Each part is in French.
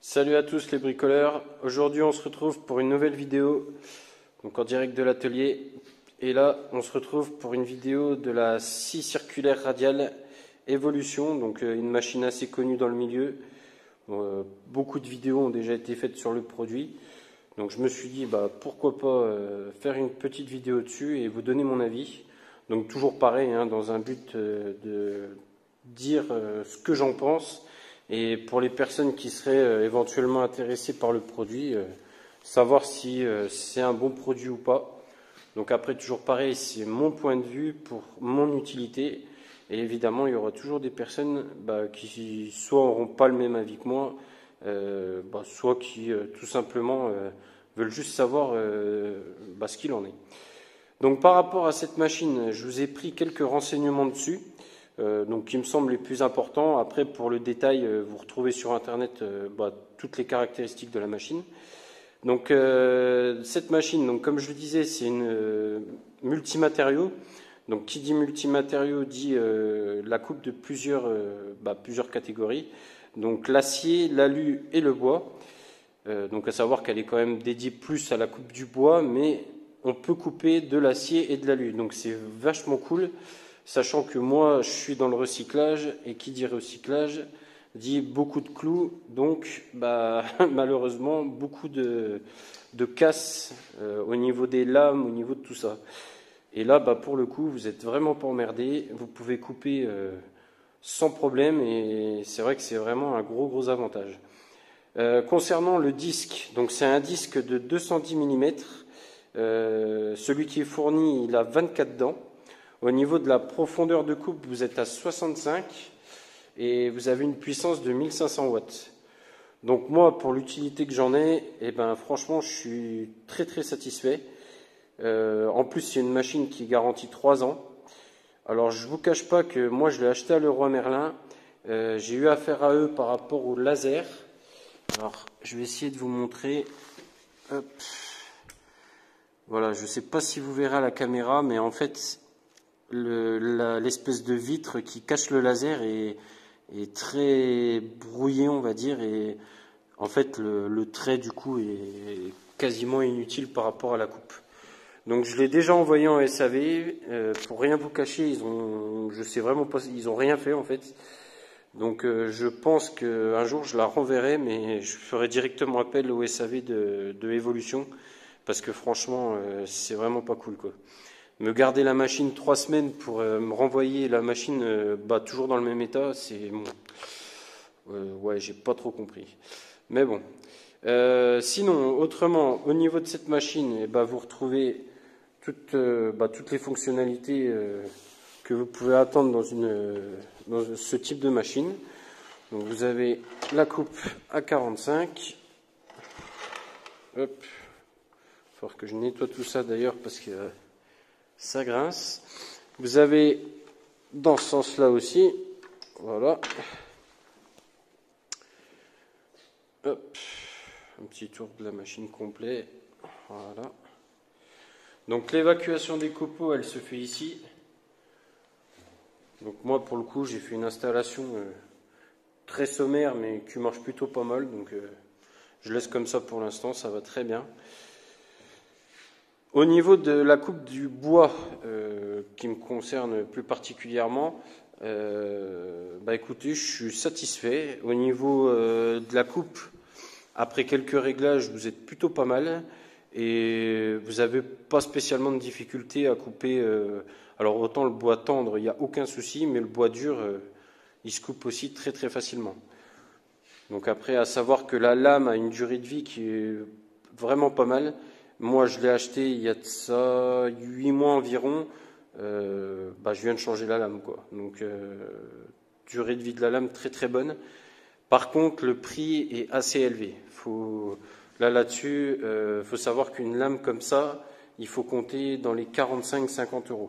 Salut à tous les bricoleurs, aujourd'hui on se retrouve pour une nouvelle vidéo, donc en direct de l'atelier. Et là on se retrouve pour une vidéo de la scie circulaire radiale Evolution, donc une machine assez connue dans le milieu. Beaucoup de vidéos ont déjà été faites sur le produit, donc je me suis dit pourquoi pas faire une petite vidéo dessus et vous donner mon avis. Donc toujours pareil, hein, dans un but de dire ce que j'en pense. Et pour les personnes qui seraient éventuellement intéressées par le produit, savoir si c'est un bon produit ou pas. Donc après, toujours pareil, c'est mon point de vue pour mon utilité. Et évidemment, il y aura toujours des personnes qui soit n'auront pas le même avis que moi, soit qui tout simplement veulent juste savoir ce qu'il en est. Donc par rapport à cette machine, je vous ai pris quelques renseignements dessus. Donc qui me semblent les plus importants. Après, pour le détail, vous retrouvez sur internet toutes les caractéristiques de la machine. Donc cette machine, donc comme je le disais, c'est une multimatériaux. Donc qui dit multimatériaux dit la coupe de plusieurs catégories. Donc l'acier, l'alu et le bois. Donc à savoir qu'elle est quand même dédiée plus à la coupe du bois, mais on peut couper de l'acier et de l'alu. Donc c'est vachement cool. Sachant que moi, je suis dans le recyclage, et qui dit recyclage dit beaucoup de clous, donc malheureusement beaucoup de casse au niveau des lames, au niveau de tout ça. Et là, pour le coup, vous n'êtes vraiment pas emmerdé, vous pouvez couper sans problème, et c'est vrai que c'est vraiment un gros avantage. Concernant le disque, donc c'est un disque de 210 mm, celui qui est fourni, il a 24 dents. Au niveau de la profondeur de coupe, vous êtes à 65 et vous avez une puissance de 1500 watts. Donc moi, pour l'utilité que j'en ai, franchement, je suis très satisfait. En plus, c'est une machine qui garantit 3 ans. Alors, je ne vous cache pas que moi, je l'ai acheté à Leroy Merlin. J'ai eu affaire à eux par rapport au laser. Alors, je vais essayer de vous montrer. Hop. Voilà, je ne sais pas si vous verrez à la caméra, mais en fait, l'espèce de vitre qui cache le laser est très brouillé, on va dire, et en fait le trait du coup est quasiment inutile par rapport à la coupe. Donc je l'ai déjà envoyé en SAV, pour rien vous cacher, je sais vraiment pas, ils ont rien fait en fait. Donc je pense qu'un jour je la renverrai, mais je ferai directement appel au SAV de Evolution, parce que franchement c'est vraiment pas cool quoi. Me garder la machine 3 semaines pour me renvoyer la machine toujours dans le même état, c'est bon. Ouais, j'ai pas trop compris. Mais bon. Sinon, autrement, au niveau de cette machine, vous retrouvez toutes les fonctionnalités que vous pouvez attendre dans ce type de machine. Donc vous avez la coupe à 45. Hop. Il va falloir que je nettoie tout ça d'ailleurs parce que ça grince. Vous avez dans ce sens-là aussi, voilà. Hop, un petit tour de la machine complet, voilà. Donc l'évacuation des copeaux, elle se fait ici. Donc moi, pour le coup, j'ai fait une installation très sommaire, mais qui marche plutôt pas mal. Donc je laisse comme ça pour l'instant, ça va très bien. Au niveau de la coupe du bois, qui me concerne plus particulièrement, écoutez, je suis satisfait. Au niveau de la coupe, après quelques réglages, vous êtes plutôt pas mal. Et vous n'avez pas spécialement de difficulté à couper. Alors autant le bois tendre, il n'y a aucun souci, mais le bois dur, il se coupe aussi très facilement. Donc après, à savoir que la lame a une durée de vie qui est vraiment pas mal. Moi, je l'ai acheté il y a de ça 8 mois environ. Je viens de changer la lame, quoi. Donc, durée de vie de la lame très bonne. Par contre, le prix est assez élevé. Là-dessus, faut savoir qu'une lame comme ça, il faut compter dans les 45-50 €.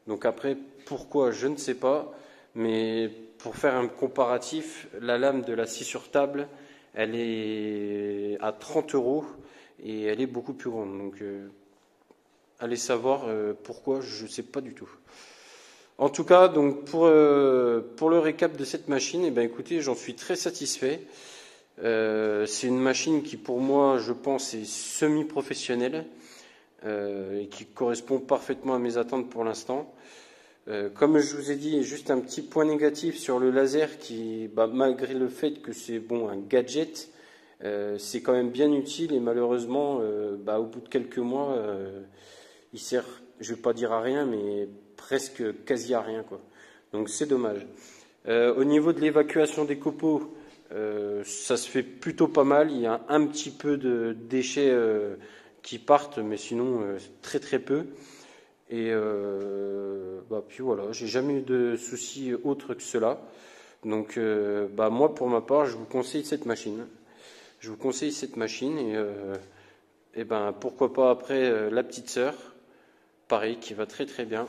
Donc après, pourquoi, je ne sais pas. Mais pour faire un comparatif, la lame de la scie sur table, elle est à 30 € et elle est beaucoup plus grande. Donc, allez savoir pourquoi, je ne sais pas du tout. En tout cas, donc pour le récap de cette machine, écoutez, j'en suis très satisfait. C'est une machine qui pour moi je pense est semi-professionnelle et qui correspond parfaitement à mes attentes pour l'instant. Comme je vous ai dit, juste un petit point négatif sur le laser qui, malgré le fait que c'est bon un gadget, c'est quand même bien utile et malheureusement, au bout de quelques mois, il sert, je vais pas dire à rien, mais presque quasi à rien, quoi. Donc c'est dommage. Au niveau de l'évacuation des copeaux, ça se fait plutôt pas mal. Il y a un petit peu de déchets qui partent, mais sinon très très peu. Et puis voilà, j'ai jamais eu de soucis autres que cela. Donc moi pour ma part, je vous conseille cette machine. Je vous conseille cette machine et pourquoi pas après la petite sœur, pareil, qui va très très bien.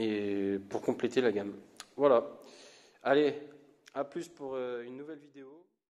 Et pour compléter la gamme. Voilà. Allez, à plus pour une nouvelle vidéo.